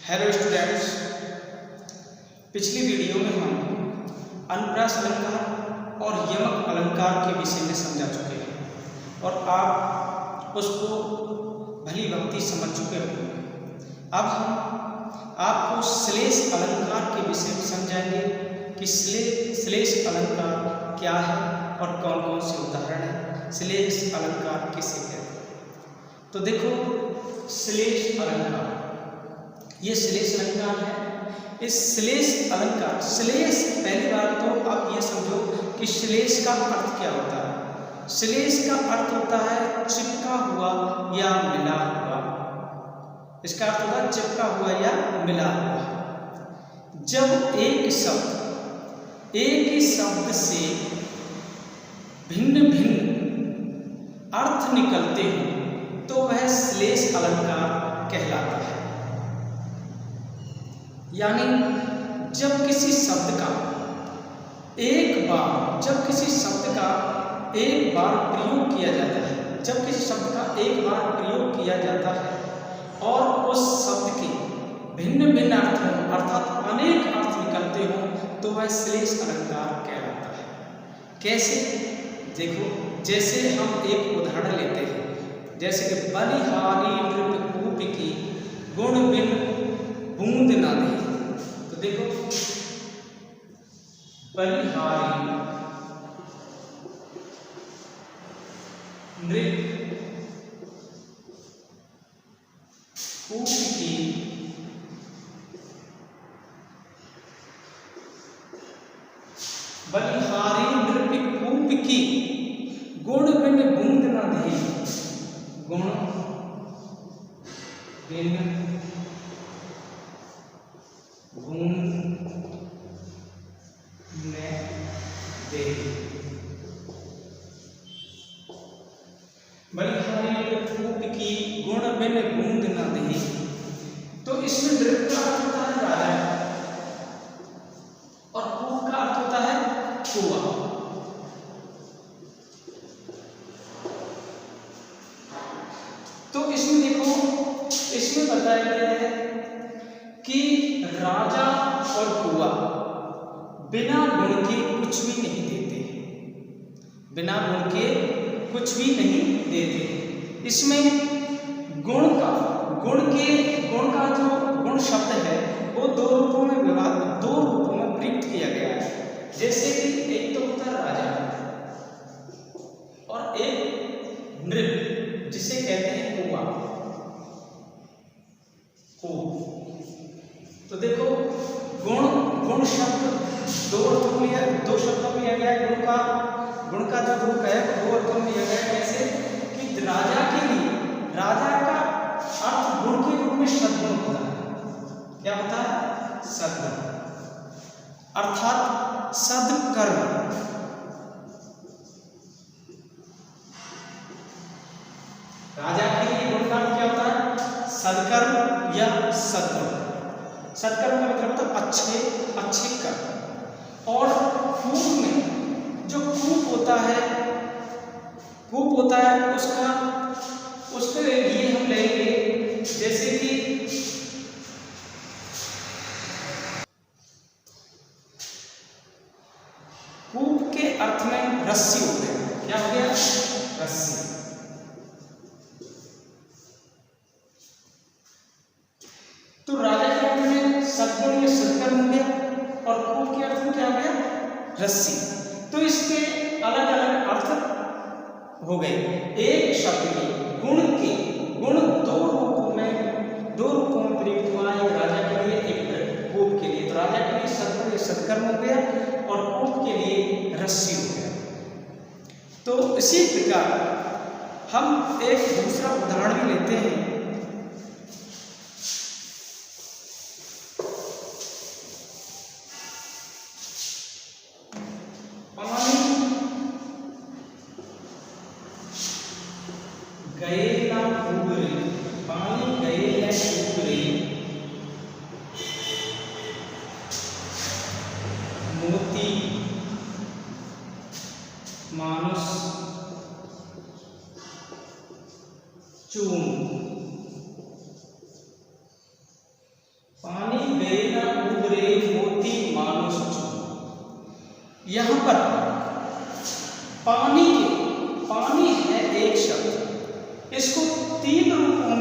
Hello students, पिछली video में हम अनुप्रास अलंकार और यमक अलंकार के विषय में समझा चुके हैं और आप उसको भली भांति समझ चुके हो। अब हम आपको श्लेष अलंकार के विषय में समझाएंगे कि श्लेष अलंकार क्या है और कौन कौन से उदाहरण हैं। श्लेष अलंकार किसे कहते हैं? तो देखो, श्लेष अलंकार, ये श्लेष अलंकार है। इस श्लेष अलंकार, श्लेष, पहली बार तो आप ये समझो कि श्लेष का अर्थ क्या होता है। श्लेष का अर्थ होता है चिपका हुआ या मिला हुआ। इसका अर्थ होता है चिपका हुआ या मिला हुआ। जब एक ही शब्द से भिन्न भिन्न अर्थ निकलते हो तो वह श्लेष अलंकार कहलाता है। यानी जब किसी शब्द का एक बार प्रयोग किया जाता है, जब किसी शब्द का एक बार प्रयोग किया जाता है और उस शब्द के भिन्न भिन्न अर्थ हों, अर्थात अनेक अर्थ निकलते हों, तो वह श्लेष अलंकार कहलाता है। कैसे? देखो, जैसे हम एक उदाहरण लेते हैं, जैसे कि बलिहारी नृप कूप की गुण बिन बूंद ना दे। तो देखो, बलिहारी नृप कूप की बलिहारी नृप कूप की गुण बिन बूंद ना दे। गुण बिन बूंद न दे। बलिहारी नृप कूप की गुण बिन बूंद न दे। तो इसमें नृप का अर्थ होता है राजा और कूप का अर्थ होता है कुआं। तो इसमें देखो, इसमें बताया गया है कि राजा और कुआं बिना गुण के कुछ भी नहीं देते, बिना गुण के कुछ भी नहीं देते। इसमें गुण का जो गुण शब्द है वो दो रूपों में प्रयुक्त किया गया है। जैसे कि एक तो होता है राजा और एक नृप, जिसे कहते हैं कुआं। तो देखो, गुण शब्द दो शब्दों में लिया गया है। गुण का जो रूप है दो अर्थों में लिया गया है। जैसे कि राजा के लिए, राजा का अर्थ गुण के रूप में सद्गुण होता है। क्या होता है? सद्गुण, अर्थात सद्कर्म। राजा के लिए गुण का क्या होता है? सद्कर्म या सद्गुण। सत्कर्म का मतलब होता है अच्छे कर्म। और कूप में जो कूप होता है उसके लिए हम लेंगे, जैसे कि कूप के अर्थ में रस्सी होते हैं। क्या हो गया? रस्सी। तो राजा के अर्थ में सद्गुण या सत्कर्म हो गया और कूप के अर्थ में क्या हो गया? रस्सी। तो इसके अलग अलग अर्थ हो गए। एक शब्द के गुण दो रूपों में प्रयुक्त हुआ है। राजा के लिए, एक कूप के लिए। तो राजा के लिए सद्गुण या सत्कर्म हो गया और कूप के लिए रस्सी हो गया। तो इसी प्रकार हम एक दूसरा उदाहरण भी लेते हैं। पानी गए न उबरे, मोती मानुष चून। मनुष्य चूर्ण। यहाँ पर पानी है एक शब्द, इसको तीन रूपों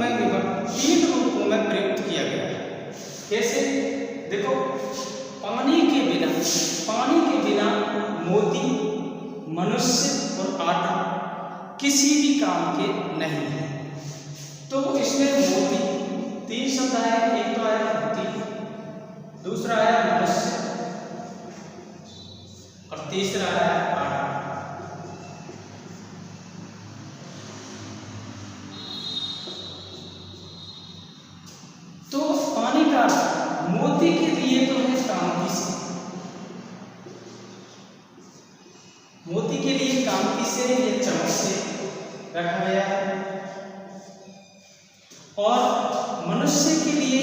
में प्रयुक्त किया गया है। कैसे? देखो, पानी के बिना मोती, मनुष्य और आटा किसी भी काम के नहीं है। तो इसमें मोती, तीन शब्द आए, एक तो आया मोती, दूसरा आया मनुष्य और तीसरा आया आटा। तो पानी का मोती के लिए तो है कांति से, मोती के लिए कांति से या चमक से रखा गया है, और मनुष्य के लिए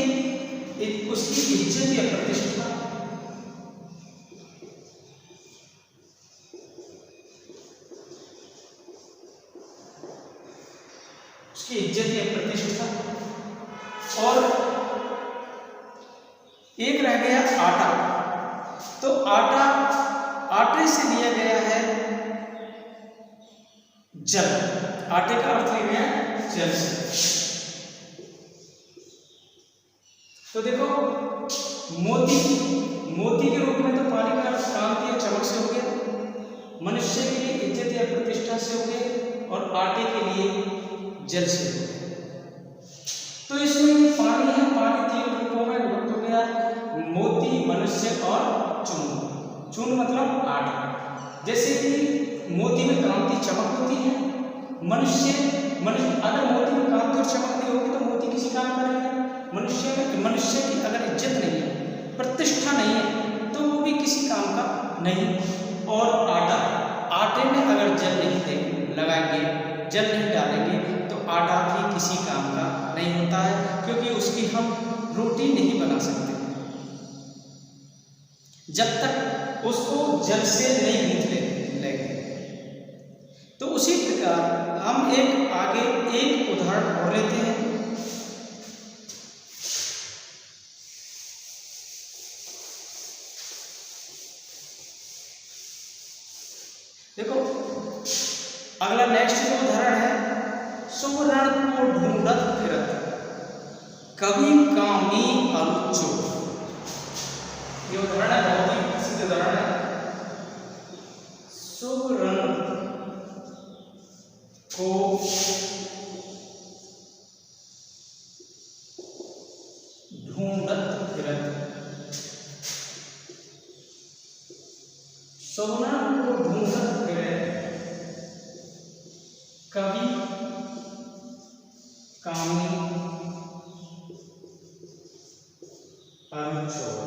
एक उसकी इज्जत या प्रतिष्ठा, उसकी इज्जत या प्रतिष्ठा, और एक रह गया आटा। तो आटे से लिया गया है जल, आटे का अर्थ लिया गया जल से। तो देखो, मोती के रूप में तो पानी का अर्थ कांति या चमक से हो गया, मनुष्य के लिए इज्जत या प्रतिष्ठा से हो गया, और आटे के लिए जल से हो गया। तो इसमें पानी है, पानी तीन रूपों में विभक्त हो गया, मोती, मनुष्य और चूर्ण। चूर्ण मतलब आटा। जैसे कि मोती में कांति चमक होती है, मनुष्य अगर मोती में कांति और चमक नहीं होगी तो मोती किसी काम का नहीं है। मनुष्य की अगर इज्जत नहीं है, प्रतिष्ठा नहीं है, तो वो भी किसी काम का नहीं। और आटे में अगर जल नहीं लगाएंगे, जल नहीं डालेंगे, तो आटा भी किसी काम का नहीं होता है, क्योंकि उसकी हम रोटी नहीं बना सकते जब तक उसको जल से नहीं गूंथ लेंगे। तो उसी प्रकार हम आगे एक उदाहरण और लेते हैं। देखो, अगला नेक्स्ट जो उदाहरण है, शुभ रण को ढूंढत फिरत कभी कामी अरु चोर। ये उदाहरण है, बहुत ही प्रसिद्ध उदाहरण है। शुभ रण को ढूंढत फिरत, शुभ रण को ढूंढत फिरत कभी कामी अरु चोर।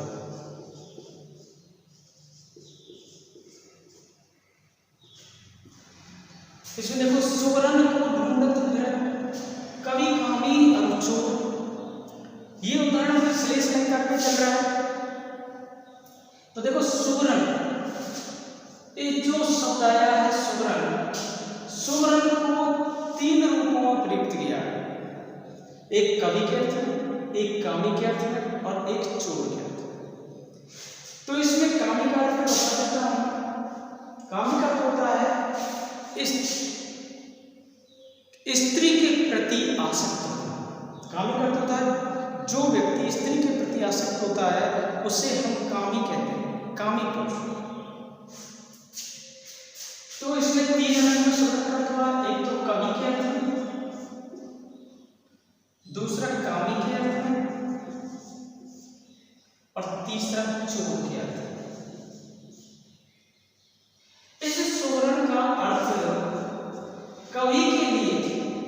इसमें देखो, सुवर्ण को ढूंढत फिरत कभी कामी अरु चोर, ये उदाहरण में श्लेष अलंकार पे चल रहा है। तो देखो, सुवर्ण, ये जो शब्द आया है सुवर्ण को तीन रूपों में प्रयुक्त किया है, एक कवि के अर्थ में, एक कामी के अर्थ में, और एक चोर के अर्थ में। तो इसमें कामी का अर्थ बता देता हूं। कामी का होता है स्त्री के प्रति आसक्त होना। कामी का अर्थ होता है जो व्यक्ति स्त्री के प्रति आसक्त होता है उसे हम कामी कहते हैं, कामी पुरुष। तो इसमें तीन अलग शब्द का हुआ, एक तो कवि के अर्थ में, दूसरा कामी के अर्थ में, और तीसरा चोर के अर्थ में। इस सुवर्ण का अर्थ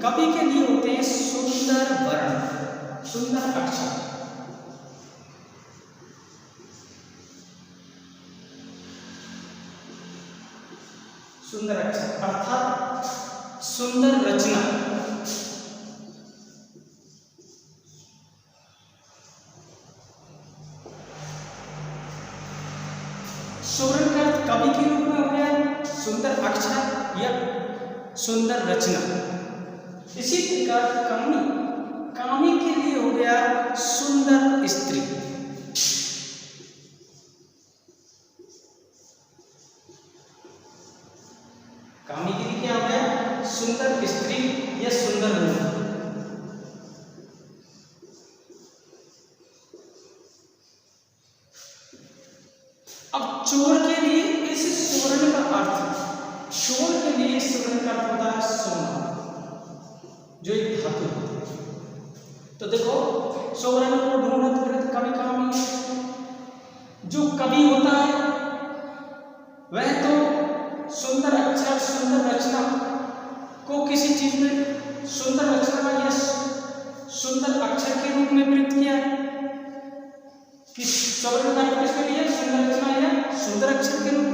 कवि के लिए होते हैं सुंदर वर्ण, सुंदर अक्षर। सुंदर अक्षर अर्थात सुंदर रचना। सुवर्ण का कवि के रूप में हो गया सुंदर अक्षर या सुंदर रचना। इसी प्रकार कामी के लिए हो गया सुंदर स्त्री। सुंदर स्त्री या सुंदर रूप। अब चोर के लिए इस स्वर्ण का अर्थ, चोर के लिए स्वर्ण का अर्थ होता है सोना, जो एक धातु होती है। तो देखो स्वर्ण को ढूंढत फिरत कवि कहाँ मिले? जो कवि होता है वह तो सुंदर अक्षर, सुंदर रचना को किसी चीज में सुंदर रचना या सुंदर अक्षर के रूप में प्रयुक्त किया है। कि स्वर्ण का अर्थ किसके लिए? सुंदर रचना या सुंदर अक्षर के रूप,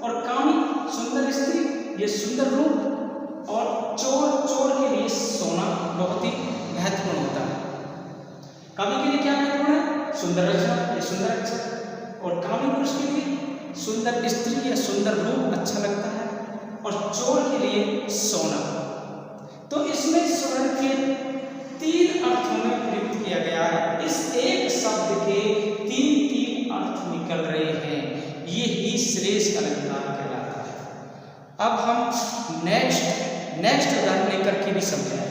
और कामी सुंदर स्त्री ये सुंदर रूप, और चोर, चोर के लिए सोना बहुत ही महत्वपूर्ण होता है। कामी के लिए क्या महत्वपूर्ण है? सुंदर रचना या सुंदर अक्षर, और कामी पुरुष के लिए सुंदर स्त्री या सुंदर रूप अच्छा लगता है, और चोर के लिए सोना। तो इसमें स्वर्ण के 3 अर्थों में प्रयुक्त किया गया है। इस एक शब्द के 3 अर्थ निकल रहे हैं, ये ही श्रेष्ठ अलंकार कहलाता है। अब हम नेक्स्ट उदाहरण लेकर के भी समझाएं।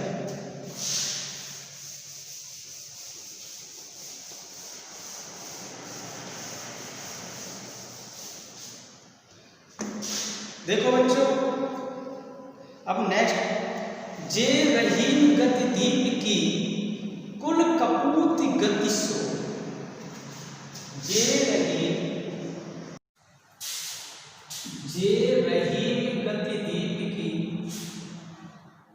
देखो बच्चों, अब नेक्स्ट, जे रहीन गति दीप की कुल कपूत गति सो। जे रहीन गति दीप की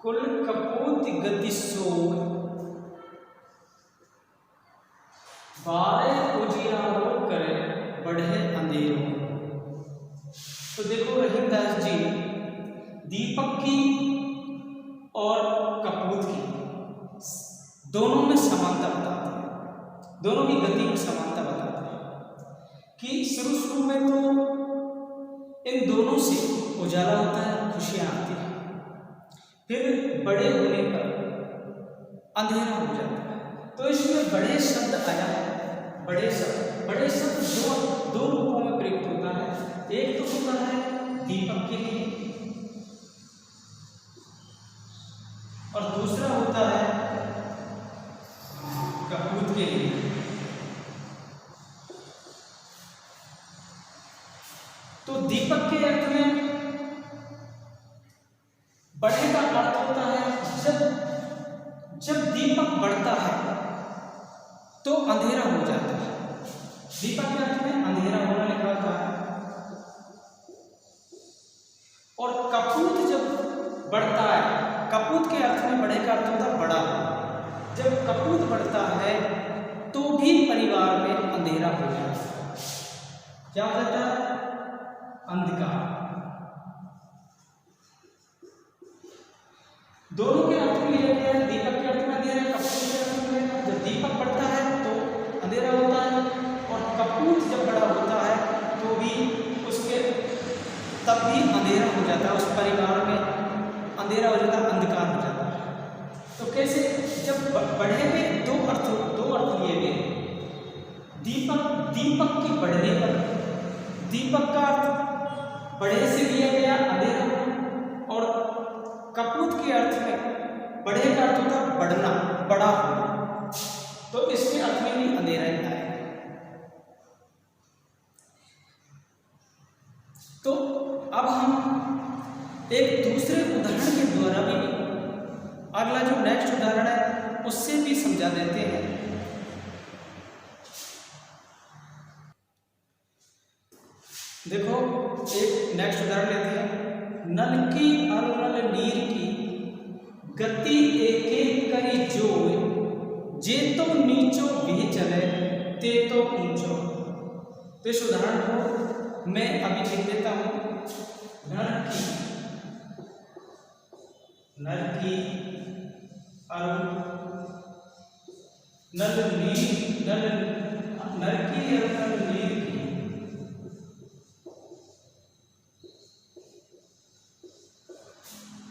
कुल कपूत गति सो, 12 उजियारों करे बढ़े अंधेरों। तो देखो रहीमदास जी दीपक की और कपूत की दोनों में समानता बताते हैं, दोनों की गति में समानता बताते हैं कि शुरू में तो इन दोनों से उजाला होता है, खुशियां आती हैं, फिर बड़े होने पर अंधेरा हो जाता है। तो इसमें बड़े शब्द आया है, बड़े शब्द दो रूपों में प्रयुक्त होता है। एक तो होता है दीपक के लिए, और दूसरा होता है कपूत के लिए। तो दीपक के अर्थ में बढ़े का अर्थ होता है जब दीपक बढ़ता है तो अंधेरा हो जाता है। दीपक के अर्थ में अंधेरा होना लिखा होता है। और कपूत जब बढ़ता है, कपूत के अर्थ में बढ़े का अर्थ होता है बड़ा। जब कपूत बढ़ता है तो भी परिवार में अंधेरा हो जाता है। क्या हो जाता है? अंधकार। दोनों के अर्थ में लिया गया है। दीपक के अर्थ में अंधेरा, कपूत के अर्थ में अंधेरा। जब दीपक बढ़ता है तो अंधेरा होता है, और कपूत जब बड़ा होता है तो भी तब भी अंधेरा हो जाता है, उस परिवार में अंधेरा हो जाता है, अंधकार हो जाता है। तो कैसे? जब बढ़े में दो अर्थ लिए गए। दीपक के बढ़ने पर, दीपक का अर्थ बढ़े से लिया गया अंधेरा, और कपूत के अर्थ में बढ़े का अर्थ होता है बढ़ना, बड़ा होना। तो इसके अर्थ में भी अंधेरा ही आएगा। तो अब हम एक दूसरे उदाहरण के द्वारा भी, अगला जो नेक्स्ट उदाहरण है उससे भी समझा देते हैं। देखो एक नेक्स्ट उदाहरण लेते हैं। नल की अरुणल नीर की गति एक एक करी जोय, जे तो नीचो भी चले ते तो ऊंचो। तो इस उदाहरण को मैं अभी लिख देता हूं। नल की नल की अरुणल नीर की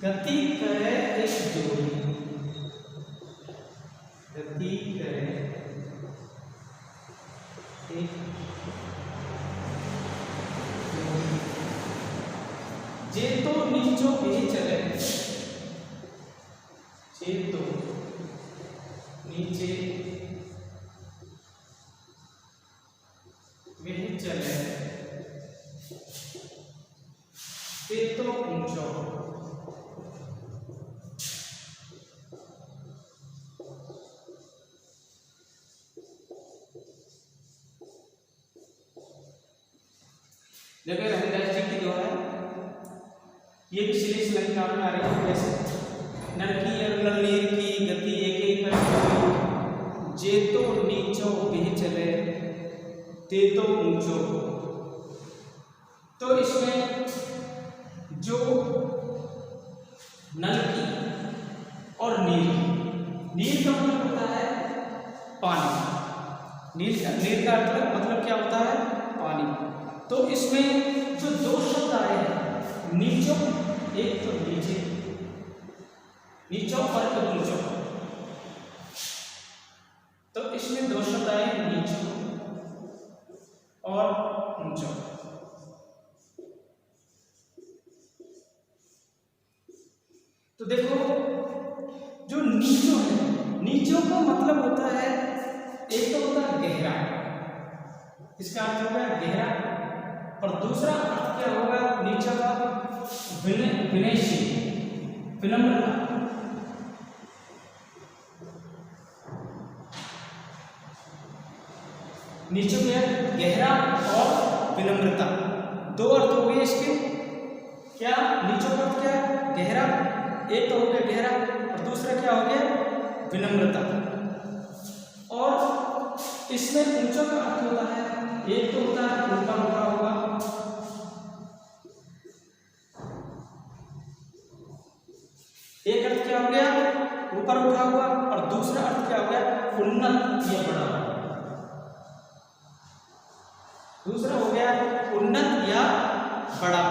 गति करे एक जोड़ी, गति करे एक जोड़ी, जे तो नीचो भी चले देखो रविदास जी की दोहा है, ये भी श्लेष अलंकार में आ रही है। जैसे नरकी अरल नीर की गति एक एक कर जे तो नीचो बिह चले ते तो ऊंचो। तो इसमें जो नल की और नीर का मतलब होता है पानी। नीर का मतलब क्या होता है? पानी। तो इसमें जो दो शब्द आए हैं नीचो, एक तो नीचे, नीचो और एक ऊंचो, तो इसमें दो शब्द आए नीचो और ऊंचो। तो देखो जो नीचो है, नीचो का मतलब होता है, एक तो होता है गहरा, इसका अर्थ होगा गहरा, और दूसरा अर्थ क्या होगा नीचा का? विनयशील, विनम्रता। नीचे में गहरा और विनम्रता, दो अर्थ हो गए इसके। क्या नीचों का अर्थ क्या है? गहरा, एक तो हो गया गहरा और दूसरा क्या हो गया? विनम्रता। और इसमें ऊंचों का अर्थ होता है, एक तो होता है ऊपर उठा हुआ, एक अर्थ क्या हो गया? ऊपर उठा हुआ, और दूसरा अर्थ क्या हो गया? उन्नत या बड़ा। दूसरा हो गया उन्नत या बड़ा।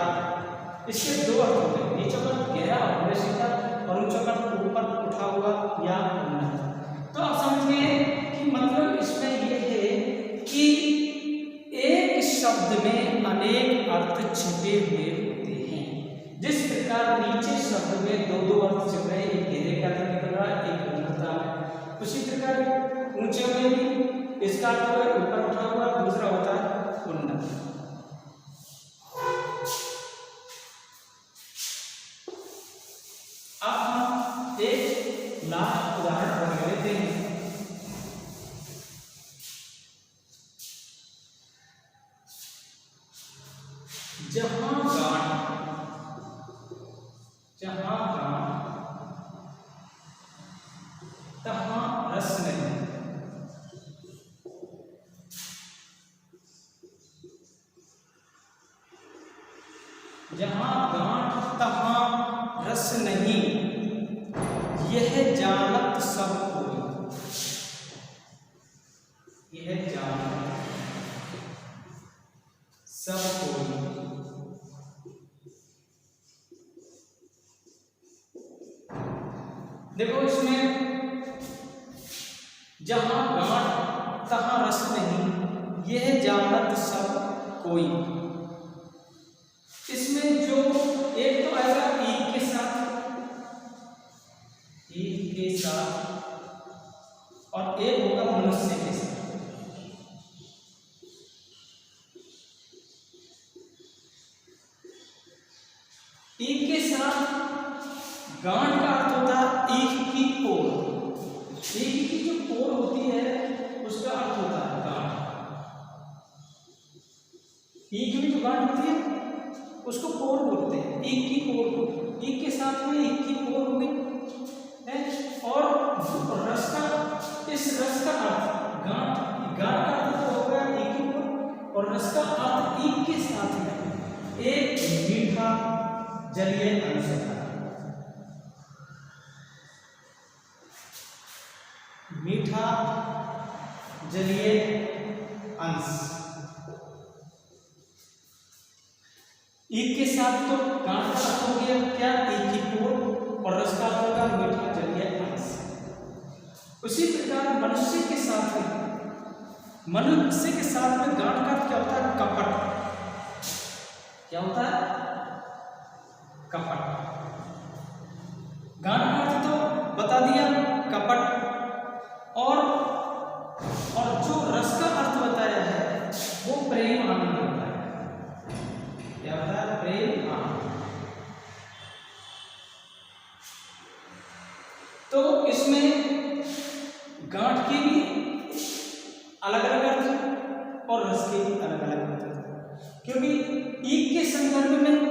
इसके दो अर्थ हो गए, नीचे का गहरा और विनम्रता, और ऊंचा का ऊपर उठा हुआ या उन्नत। तो आप समझिए कि मतलब इसमें यह है कि एक शब्द में अनेक अर्थ छिपे हुए होते हैं। जिस प्रकार नीचे शब्द में दो दो अर्थ छिप रहे, एक गहरे का अर्थ निकल रहा है, एक उन्नतता में, उसी प्रकार ऊंचे में भी इसका अर्थ है ऊपर उठा हुआ, दूसरा होता है उन्नत। अब हम एक लास्ट उदाहरण बना लेते हैं। जहां गांठ तहां रस नहीं। जहां गांठ तहां रस नहीं, यह जानत सब कोई। यह जानत सब कोई। देखो इसमें जहां गांठ तहां रस नहीं, यह जानत सब कोई। इसमें जो एक तो आएगा ईक के साथ, और एक होगा मनुष्य के साथ। ईक के साथ गांठ का अर्थ होता है ईक की पोर। ईक की जो पोर होती है उसका अर्थ होता है गांठ। ईक में जो गांठ होती है उसको पोर बोलते हैं, ईक की पोर को। ईक के साथ में ईक की पोर हो गई है, और रस का, इस रस का अर्थ गांठ का अर्थ तो हो गया ईक की पोर, और रस का अर्थ ईक के साथ है एक मीठा जलीय अंश है। मीठा जलीय अंश। ईक के साथ तो गांठ का अर्थ हो गया क्या? ईक की पोर, और रस का अर्थ होगा मीठा जलीय अंश। उसी प्रकार मनुष्य के साथ में गांठ का अर्थ क्या होता है? कपट। क्या होता है? कपट। गांठ का अर्थ तो बता दिया कपट, और जो रस का अर्थ बताया है वो प्रेम आनंद होता है। क्या होता है? प्रेम आनंद। तो इसमें गांठ के भी अलग अलग अर्थ और रस के भी अलग अलग अर्थ, क्योंकि एक के संदर्भ में